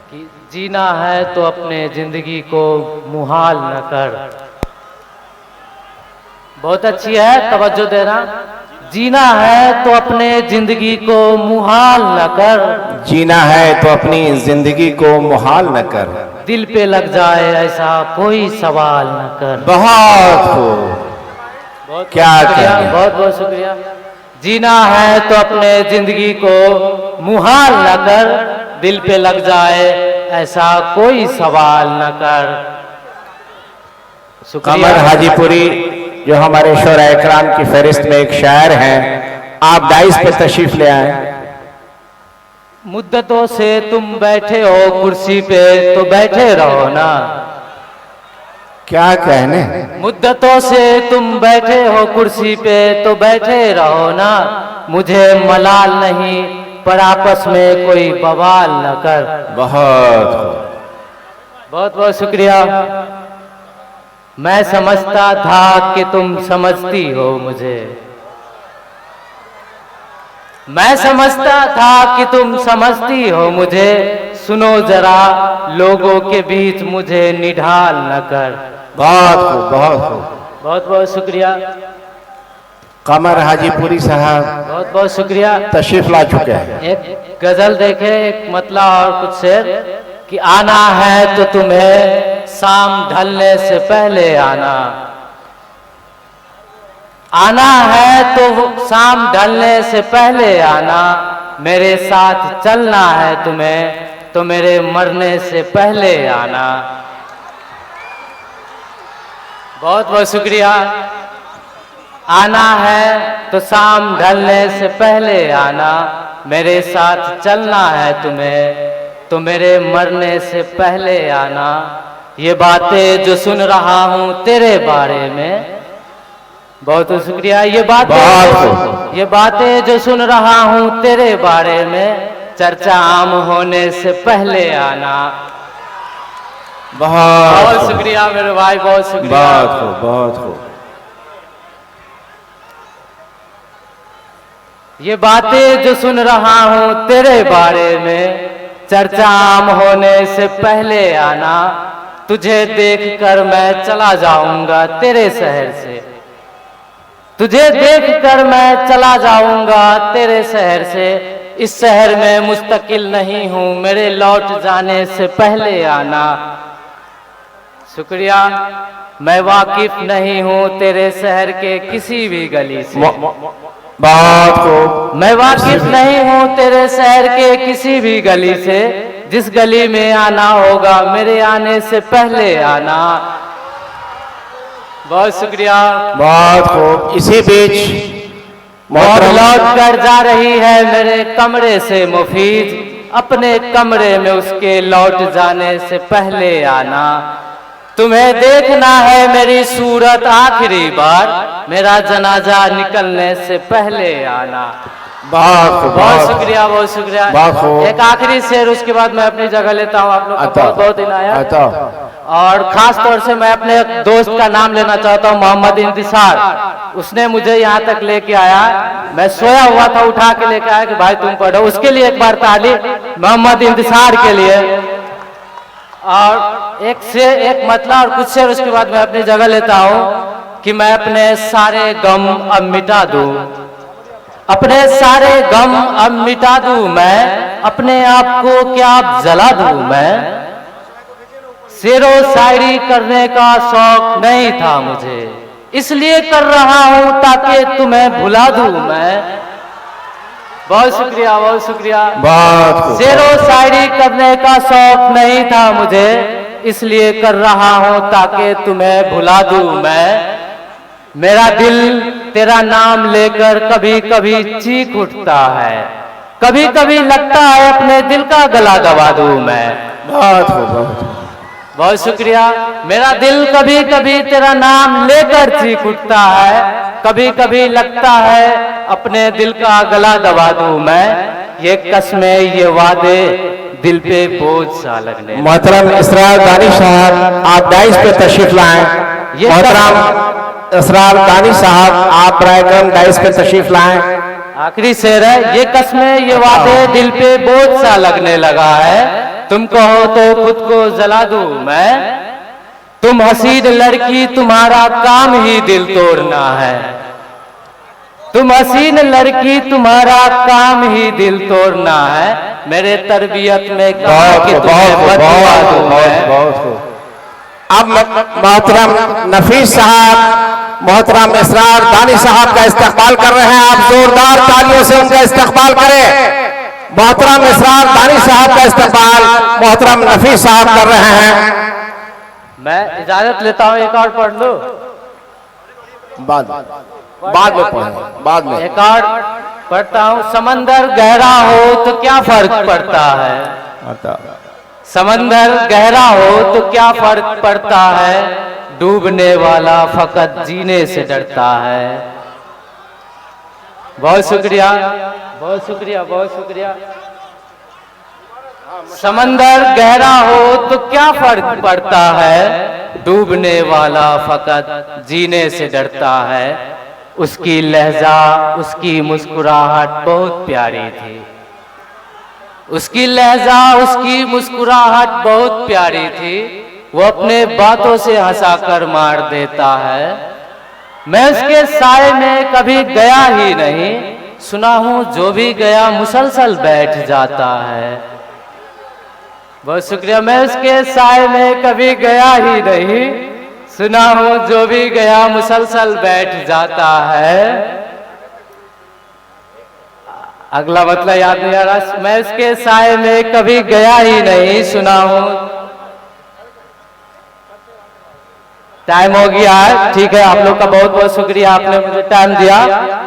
कि जीना है तो अपने जिंदगी को मुहाल न कर। बहुत अच्छी है, तवज्जो देना। जीना है तो अपने जिंदगी को मुहाल न कर, जीना है तो अपनी जिंदगी को मुहाल न कर, दिल पे लग जाए ऐसा कोई सवाल न कर। बहुत खूब, बहुत क्या शुक्रिया, कहें। बहुत बहुत शुक्रिया। जीना है तो अपने जिंदगी को मुहाल न कर, दिल पे लग जाए ऐसा कोई सवाल न कर। कमर हाजीपुरी जो हमारे शोरा इकराम की फहरिस्त में एक शायर हैं, आप डाइस पे तशरीफ ले आए। मुद्दतों से तुम बैठे हो कुर्सी पे तो बैठे रहो ना। क्या कहने। मुद्दतों से तुम बैठे हो कुर्सी पे तो बैठे रहो ना। मुझे मलाल नहीं पर आपस में कोई बवाल न कर। बहुत बहुत बहुत शुक्रिया। मैं समझता था कि तुम समझती हो मुझे, मैं समझता था कि तुम समझती हो मुझे। सुनो जरा लोगों के बीच मुझे निढाल न कर। बहुत खूब, बहुत खूब। बहुत बहुत शुक्रिया। कमर हाजीपुरी साहब बहुत बहुत शुक्रिया। तशरीफ ला चुके हैं। एक गजल देखे, एक मतला और कुछ शेर कि आना है तो तुम्हें शाम ढलने से पहले आना। आना है तो शाम ढलने से पहले आना। मेरे साथ चलना है तुम्हें तो मेरे मरने से पहले आना। बहुत बहुत शुक्रिया। आना है तो शाम ढलने से पहले आना। मेरे साथ चलना है तुम्हें तो मेरे मरने से पहले आना। ये बातें जो सुन रहा हूँ तेरे बारे में, बहुत बहुत शुक्रिया। ये बातें जो सुन रहा हूँ तेरे बारे में, चर्चा आम होने से पहले आना। बहुत शुक्रिया मेरे भाई, बहुत शुक्रिया। बहुत खूब, बहुत खूब। ये बातें जो सुन रहा हूँ तेरे बारे में, चर्चा आम होने से पहले आना। तुझे देखकर मैं चला जाऊंगा तेरे शहर से, तुझे देखकर मैं चला जाऊंगा तेरे शहर से। इस शहर में मुस्तकिल नहीं हूँ, मेरे लौट जाने से पहले आना। शुक्रिया। मैं वाकिफ नहीं हूँ तेरे शहर के किसी भी गली से, बहुत खूब। मैं वाकिफ नहीं हूँ तेरे शहर के किसी भी गली से। जिस गली में आना होगा मेरे आने से पहले आना। बहुत शुक्रिया। बहुत खूब। इसी बीच और लौट कर जा रही है मेरे कमरे से मुफीद, अपने कमरे में उसके लौट जाने से पहले आना। तुम्हें देखना है मेरी सूरत आखिरी बार, मेरा जनाजा निकलने से पहले आना। बहुत शुक्रिया, बहुत शुक्रिया। एक आखिरी शेर, उसके बाद मैं अपनी जगह लेता हूँ। आप लोग का बहुत बहुत इनायत। और खास तौर से मैं अपने दोस्त का नाम लेना चाहता हूँ, मोहम्मद इंतिसार। उसने मुझे यहाँ तक लेके आया, मैं सोया हुआ था, उठा के लेके आया कि भाई तुम पढ़ो। उसके लिए एक बार ताली मोहम्मद इंतिसार के लिए। और एक मतला और कुछ शेर, उसके बाद मैं अपनी जगह लेता हूँ कि मैं अपने सारे गम अब मिटा दूं, अपने सारे गम अब मिटा दूं मैं, अपने आप को क्या अब जला दूं मैं। शेरो शायरी करने का शौक नहीं था मुझे, इसलिए कर रहा हूं ताकि तुम्हें भुला दूं मैं। बहुत शुक्रिया, बहुत शुक्रिया। शेरो शायरी करने का शौक नहीं था मुझे, इसलिए कर रहा हूं ताकि तुम्हें भुला दूं मैं। मेरा दिल तेरा नाम लेकर कभी कभी चीख उठता है, कभी कभी लगता है अपने दिल का गला दबा दूं मैं। बहुत शुक्रिया। मेरा दिल कभी कभी तेरा नाम लेकर चीख उठता है, कभी कभी लगता है अपने दिल का गला दबा दूं मैं। ये कसमें ये वादे दिल पे बोझ सा लगने। मोहतरम इसरार दानिश साहब, आप डाइस पे तशरीफ लाएं। मोहतरम इसरार दानिश साहब, आप ब्रायक्रम डाइस पे तशरीफ लाएं। आखिरी शेर है, ये कसमें ये वादे दिल पे बोझ सा लगने लगा है, तुम कहो तो खुद को जला दूं मैं। तुम हसीन लड़की तुम्हारा काम ही दिल तोड़ना है। तुम हसीन लड़की तुम्हारा काम ही दिल तोड़ना है। मेरे तरबियत में कहा कि तुम्हें बददुआ दूं मैं। अब मोहतरम नफीस साहब, मोहतरम इसरार दानी साहब का इस्तकबाल कर रहे हैं। आप जोरदार तालियों से उनका इस्तकबाल करें। मोहतरम इसरार दानी साहब का इस्तकबाल मोहतरम नफीस साहब कर रहे हैं। मैं इजाजत लेता हूं, एक और पढ़ लो। बाद में पढ़ें, बाद में एक और पढ़ता हूं। समंदर गहरा हो तो क्या फर्क पड़ता है। समंदर गहरा हो तो क्या फर्क पड़ता है। डूबने वाला फकत जीने से डरता है। बहुत शुक्रिया, बहुत शुक्रिया, बहुत शुक्रिया। समंदर गहरा हो तो क्या फर्क पड़ता है। डूबने वाला फकत जीने से डरता है। उसकी लहजा, उसकी मुस्कुराहट बहुत प्यारी थी। उसकी लहजा, उसकी मुस्कुराहट बहुत प्यारी थी। वो अपने बातों से हंसाकर मार देता है। मैं उसके साए में कभी गया ही नहीं। सुना हूं जो भी गया मुसलसल बैठ जाता है। बहुत शुक्रिया। मैं उसके साए में कभी गया ही नहीं। सुना हूं जो भी गया मुसलसल बैठ जाता है। अगला मतलब याद नहीं आ रहा। मैं उसके साए में कभी गया ही नहीं। सुना हूं। टाइम हो गया है, ठीक है। आप लोग का बहुत बहुत शुक्रिया, आपने मुझे टाइम दिया।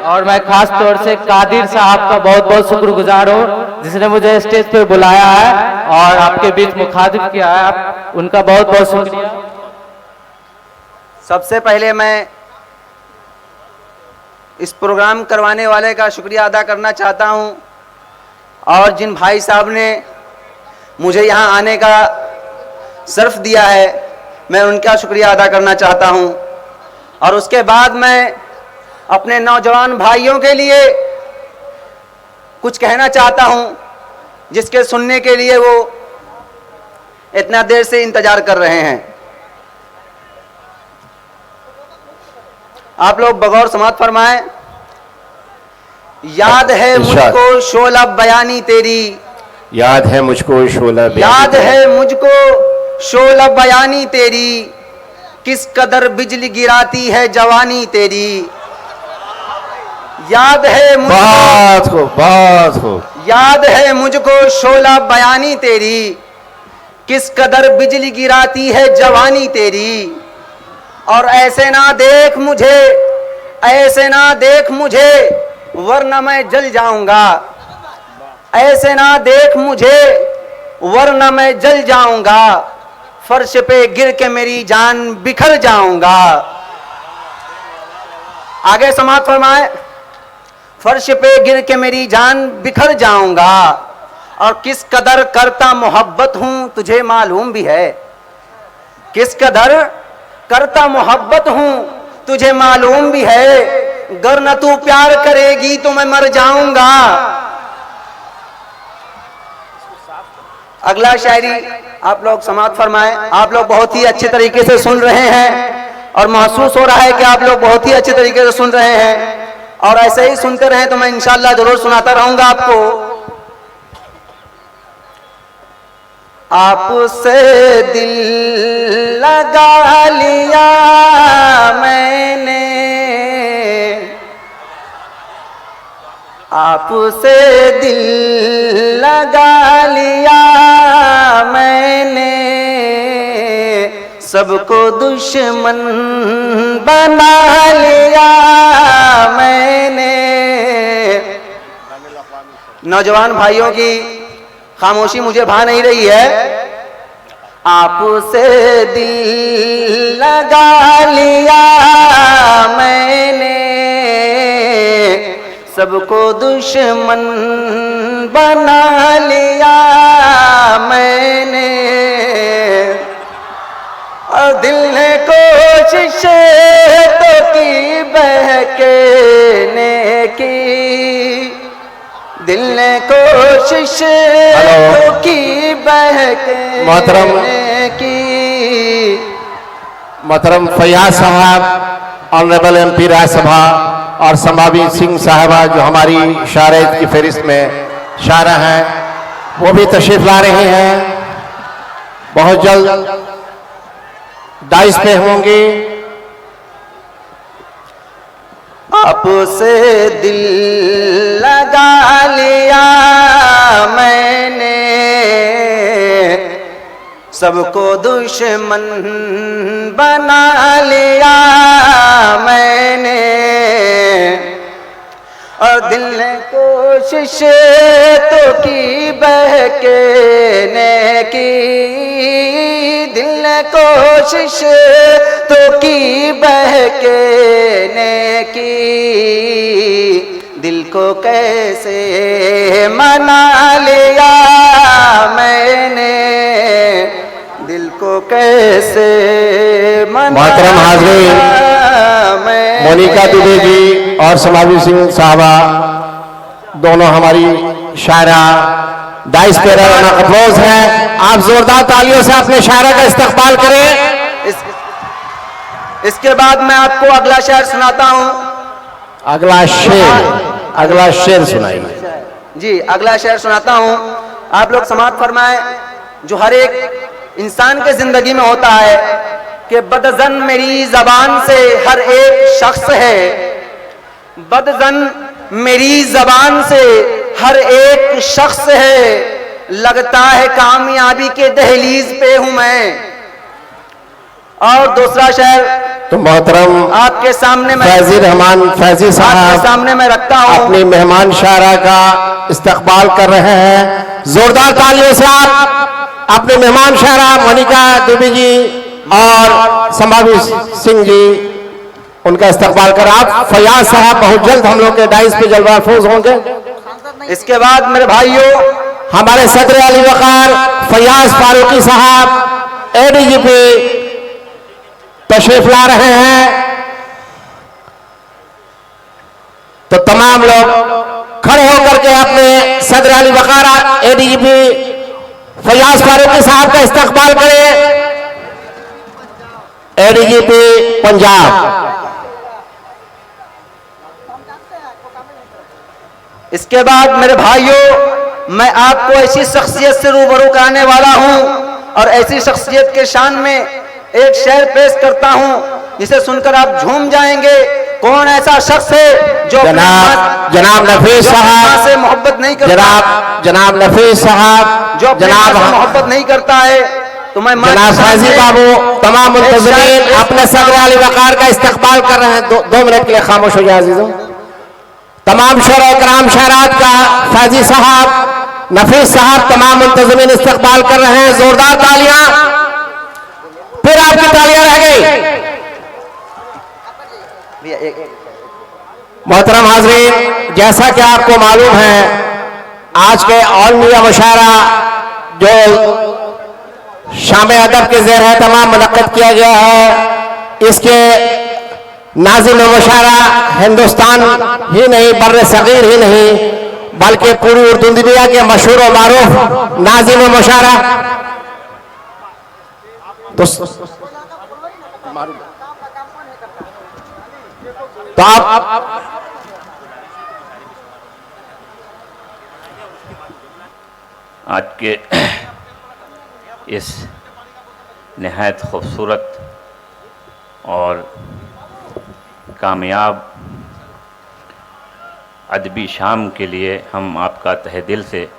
और मैं खास तौर से कादिर साहब का बहुत बहुत शुक्रगुजार हूँ जिसने मुझे स्टेज पे बुलाया है और आपके बीच मुखातिब किया है। आप उनका बहुत बहुत शुक्रिया। सबसे पहले मैं इस प्रोग्राम करवाने वाले का शुक्रिया अदा करना चाहता हूं और जिन भाई साहब ने मुझे यहां आने का शर्फ दिया है मैं उनका शुक्रिया अदा करना चाहता हूं। और उसके बाद मैं अपने नौजवान भाइयों के लिए कुछ कहना चाहता हूं जिसके सुनने के लिए वो इतना देर से इंतजार कर रहे हैं। आप लोग बगौर समात फरमाएं। याद है मुझको शोला बयानी तेरी। याद है मुझको शोला याद है मुझको शोला बयानी तेरी। किस कदर बिजली गिराती है जवानी तेरी। याद है मुझको याद है मुझको शोला बयानी तेरी। किस कदर बिजली गिराती है जवानी तेरी। और ऐसे ना देख मुझे, ऐसे ना देख मुझे वरना मैं जल जाऊंगा। ऐसे ना देख मुझे वरना मैं जल जाऊंगा। फर्श पे गिर के मेरी जान बिखर जाऊंगा। आगे समाप्त फरमाए। फर्श पे गिर के मेरी जान बिखर जाऊंगा। और किस कदर करता मोहब्बत हूं तुझे मालूम भी है। किस कदर करता मोहब्बत हूं तुझे मालूम भी है। गर न तू प्यार करेगी तो मैं मर जाऊंगा। अगला शायरी आप लोग समाप्त फरमाएं। आप लोग बहुत ही अच्छे तरीके से सुन रहे हैं और महसूस हो रहा है कि आप लोग बहुत ही अच्छे तरीके से सुन रहे हैं और ऐसे ही सुनते रहें तो मैं इंशाअल्लाह जरूर सुनाता रहूंगा आपको। आपसे दिल लगा लिया मैंने। आपसे दिल लगा लिया मैंने। सबको दुश्मन बना लिया मैंने। नौजवान भाइयों की खामोशी मुझे भा नहीं रही है। आपसे दिल लगा लिया मैंने। सबको दुश्मन बना लिया मैंने। और दिल ने कोशिश तो की बहकाने की। दिल ने कोशिश तो की बहकने की। मोहतरम फैयाज साहब, ऑनरेबल MP राज्यसभा, और संभावी सिंह साहबा जो हमारी शायरात की फहरिस्त में शायरा हैं, वो भी तशरीफ ला रहे हैं। बहुत जल्द डाइस पे होंगे। आपसे दिल लगा लिया मैंने, सबको दुश्मन बना लिया मैंने। और दिल ने कोशिश तो की बहकने की, दिल ने कोशिश तो की बहकने की। दिल को कैसे मना लिया मैंने, दिल को कैसे मना मोहतरम हाज़रीन, मोनिका दुबे जी और संभावी सिंह साहबा दोनों हमारी शायरा डाइस पे अप्रोज है। आप जोरदार तालियों से अपने शायरा का इस्तकबाल करें। इसके बाद मैं आपको अगला शेर सुनाता हूं। अगला शेर सुनाइए। जी, अगला शेर सुनाता हूं। आप लोग समाअत फरमाएं। जो हर एक इंसान के जिंदगी में होता है कि बदजन मेरी जबान से हर एक शख्स है, बदजन मेरी जबान से हर एक शख्स है। लगता है कामयाबी के दहलीज पे हूं मैं। और दूसरा शेर तो मोहतरम आपके सामने मैं फैजी रहमान फैजी साहब सामने मैं रखता हूं। अपनी मेहमान शायरा का इस्तकबाल कर रहे हैं। जोरदार तालियों से आप अपने मेहमान शायरा मोनिका दुबे जी और संभावी सिंह जी उनका इस्तकबाल कर। आप फैयाज साहब बहुत जल्द हम लोग के डाइस पे जलवाफूज होंगे। इसके बाद मेरे भाइयों, हमारे सदर अली वकार फैयाज फारूकी साहब ADGP तशरीफ ला रहे हैं। तो तमाम लोग खड़े होकर के अपने सदर अली वकार ADGP फैयाज फारूकी साहब का इस्तकबाल करें। ADGP पंजाब। इसके बाद मेरे भाइयों, मैं आपको ऐसी शख्सियत से रूबरू कराने वाला हूं और ऐसी शख्सियत के शान में एक शेर पेश करता हूं जिसे सुनकर आप झूम जाएंगे। कौन ऐसा शख्स है जो जनाब नफीस साहब से मोहब्बत नहीं करता, जनाब नफीस साहब, जो जनाब मोहब्बत नहीं करता है। तो मैं जनाब फैजी बाबू, तमाम मुंतज़रीन अपने सदर अली वकार का इस्तकबाल कर रहे हैं। 2 मिनट के लिए खामोश हो जाए अजीजों। तमाम शोरा कराम शायरात का फैजी साहब, नफीस साहब, तमाम मुंतज़रीन इस्तकबाल कर रहे हैं। जोरदार तालियां। फिर आपकी तालियां रह गई। मोहतरम हाज़रीन, जैसा कि आपको मालूम है, आज के ऑल इंडिया मुशायरा जो शाम अदब के ज़ेर है तमाम मुनक़्क़िद किया गया है। इसके नाज़िम मुशायरा हिंदुस्तान ही नहीं, बर्रे सगीर ही नहीं, बल्कि पूरी उर्दू दुनिया के मशहूर और मारूफ नाज़िम मुशायरा। तो आप आज के इस नहायत खूबसूरत और कामयाब अदबी शाम के लिए हम आपका तहे दिल से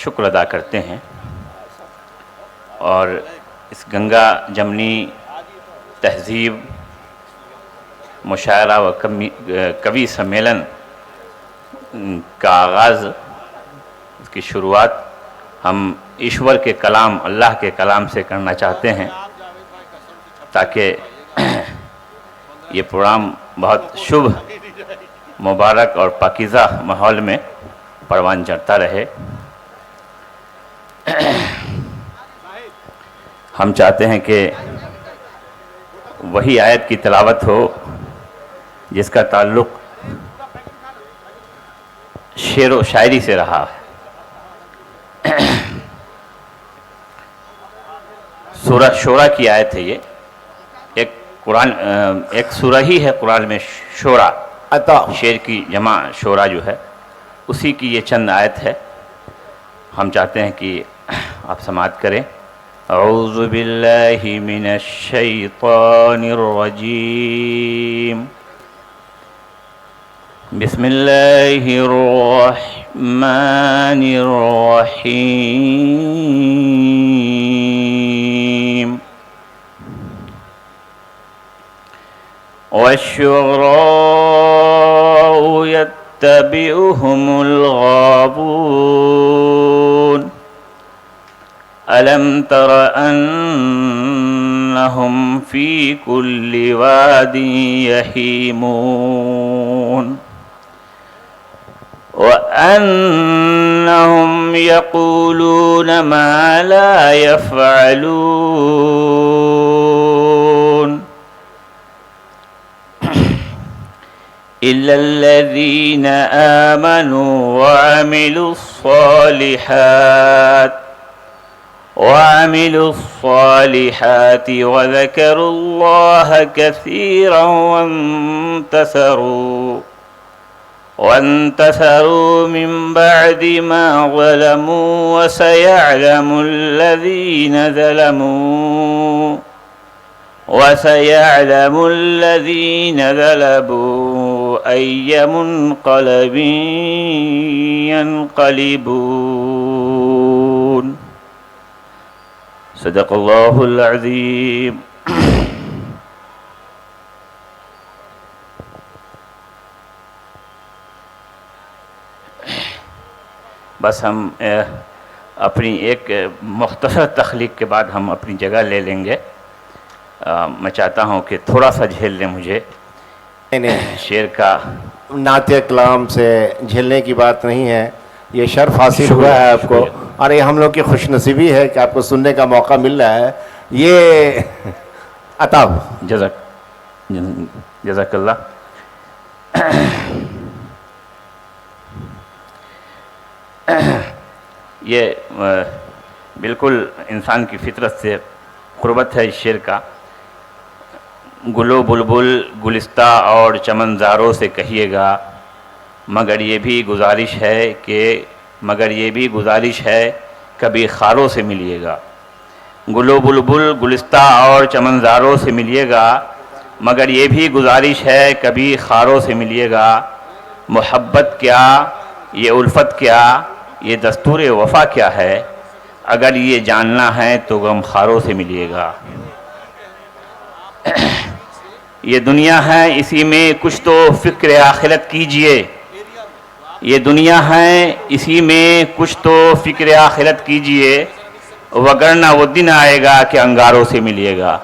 शुक्र अदा करते हैं। और इस गंगा जमनी तहज़ीब मुशायरा व कवि सम्मेलन का आगाज़ की शुरुआत हम ईश्वर के कलाम, अल्लाह के कलाम से करना चाहते हैं, ताकि ये प्रोग्राम बहुत शुभ, मुबारक और पाकीज़ा माहौल में परवान चढ़ता रहे। हम चाहते हैं कि वही आयत की तिलावत हो जिसका ताल्लुक़ शेर व शायरी से रहा है। सूरह शोरा की आयत है ये, एक सूरह ही है कुरान में शोरा, शेर की जमा शोरा जो है, उसी की ये चंद आयत है। हम चाहते हैं कि आप समाअत करें। औज़ु बिल्लाहि मिनश शैतानिर रजीम, बिस्मिल्लाहिर रहमानिर रहीम। वश्शुअराउ यत्तबिउहुमुल गावून, अलम तर अन्नहुम फी कुल्ली वादी यहीमून, व अन्नहुम यक़ूलून मा ला यफ़अलून, इल्लल्लज़ीन आमनू व अमिलुस्सालिहात व ज़करुल्लाह कसीरन वंतसरू मिन बअदि मा ज़लमू व सयअलमुल्लज़ीन ग़लबू अय्य मुन्क़लबिन यन्क़लिबून। सदक़ल्लाहुल अज़ीम। बस हम अपनी एक मुख्तसर तख्लीक के बाद हम अपनी जगह ले लेंगे। मैं चाहता हूँ कि थोड़ा सा झेल लें मुझे। शेर का नाते कलाम से झेलने की बात नहीं है, ये शर्फ हासिल हुआ है आपको, और ये हम लोग की खुशनसीबी है कि आपको सुनने का मौका मिल रहा है। ये अताब जज़ाकल्लाह। ये बिल्कुल इंसान की फितरत से क़ुर्बत है इस शेर का। गुलो बुलबुल गुलिस्ता और चमनज़ारों से कहिएगा, मगर ये भी गुजारिश है कभी खारों से मिलिएगा। गुलो बुलबुल गुलिस्ता और चमनज़ारों से मिलिएगा, मगर ये भी गुजारिश है कभी खारों से मिलिएगा। मोहब्बत क्या, ये उल्फत क्या, ये दस्तूर वफ़ा क्या है, अगर ये जानना है तो गमखारों से मिलिएगा। ये दुनिया है इसी में कुछ तो फ़िक्र आखिरत कीजिए, ये दुनिया है इसी में कुछ तो फ़िक्र आखिरत कीजिए, वगरना वो दिन आएगा कि अंगारों से मिलिएगा।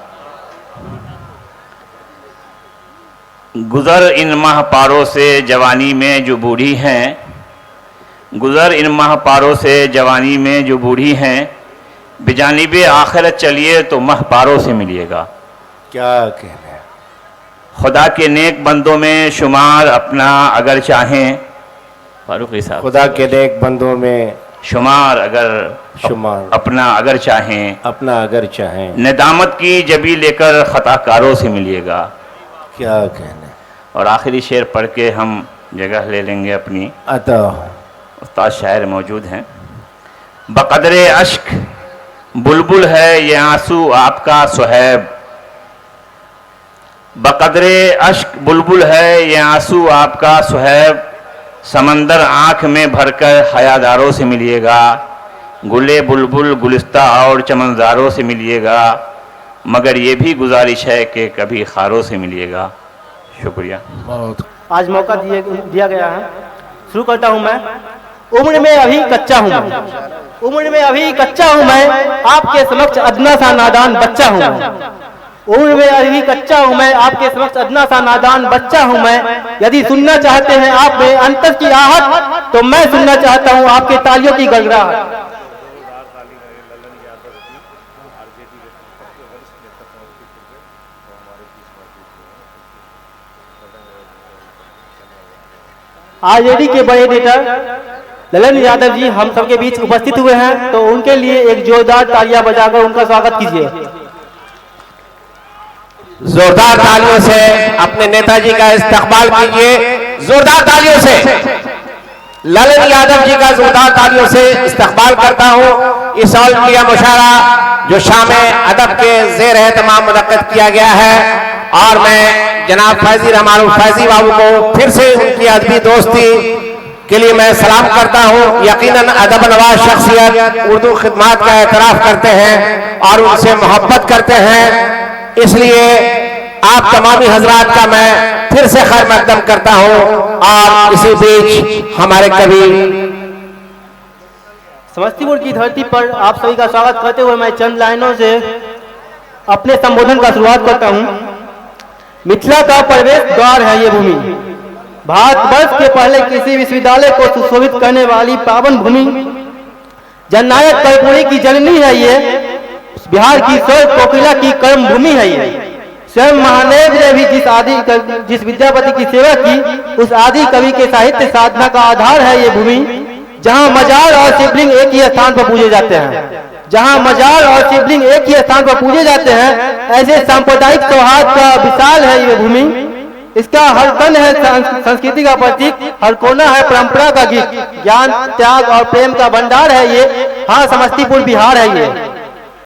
गुज़र इन माह पारों से जवानी में जो बूढ़ी हैं, गुज़र इन माह पारों से जवानी में जो बूढ़ी हैं, बेजानिबे आखिरत चलिए तो माह पारों से मिलिएगा। क्या कहना है। खुदा के नेक बंदों में शुमार अपना अगर चाहें, फारूकी साहब, खुदा के नेक बंदों में शुमार अपना अगर चाहें, नदामत की जबी लेकर खताकारों से मिलिएगा। क्या कहना है। और आखिरी शेर पढ़ के हम जगह ले लेंगे अपनी। उस्ताद शायर मौजूद हैं। बक़द्रे अश्क बुलबुल है ये आंसू आपका सुहैब, बक़द्रे अश्क बुलबुल है ये आंसू आपका सुहैब, समंदर आँख में भरकर हयादारों से मिलिएगा। गुले बुलबुल गुलिस्ता और चमनज़ारों से मिलिएगा, मगर ये भी गुजारिश है कि कभी खारों से मिलिएगा। शुक्रिया। आज मौका दिया गया है, शुरू करता हूँ मैं। उम्र में अभी कच्चा हूँ मैं, उम्र में अभी कच्चा हूँ मैं, आपके समक्ष अदना सा नादान बच्चा हूँ मैं। उम्र में अभी कच्चा हूँ मैं, आपके समक्ष अदना सा नादान बच्चा हूँ मैं। यदि सुनना चाहते हैं आप में अंतर की आहट, तो मैं सुनना चाहता हूँ आपके तालियों की गड़गड़ाहट। आरजेडी के बड़े नेता ललन यादव जी हम सबके बीच उपस्थित हुए हैं, तो उनके लिए एक जोरदार तालियां बजाकर उनका स्वागत कीजिए। जोरदार तालियों से अपने नेताजी का इस्तकबाल कीजिए, जोरदार तालियों से ललन यादव जी का जोरदार तालियों से इस्तकबाल करता हूं। इस औलिया मुशायरा जो शाम अदब के ज़ेर एहतमाम मुनक्किद किया गया है, और मैं जनाब फैजी रहमान फैजी बाबू को फिर से उनकी अदबी दोस्ती के लिए मैं सलाम करता हूं। यकीनन अदब नवाज शख्सियत उर्दू खिदमत का एतराफ़ करते हैं और उनसे मोहब्बत करते हैं, इसलिए आप तमामी हजरात का मैं फिर से खैर मकदम करता हूं। और इसी बीच हमारे कवि समस्तीपुर की धरती पर आप सभी का स्वागत करते हुए मैं चंद लाइनों से अपने संबोधन का शुरुआत करता हूं। मिथिला का प्रवेश द्वार है ये भूमि, भारतवर्ष के पहले किसी विश्वविद्यालय को सुशोभित करने वाली पावन भूमि, जननायक कर्पूरी की जननी है ये, बिहार की स्वर्ग कोकिला की कर्म भूमि है ये। स्वयं महादेव ने भी जिस विद्यापति की सेवा की, उस आदि कवि के साहित्य साधना का आधार है ये भूमि, जहां मजार और शिवलिंग एक ही स्थान पर पूजे जाते हैं। जहां मजार और शिवलिंग एक ही स्थान पर पूजे जाते हैं, ऐसे सांप्रदायिक सौहार्द का विशाल है ये भूमि। इसका हर कण है संस्कृति का प्रतीक, हर कोना है परंपरा का गीत, ज्ञान त्याग और प्रेम का भंडार है ये। हाँ, समस्तीपुर बिहार है ये।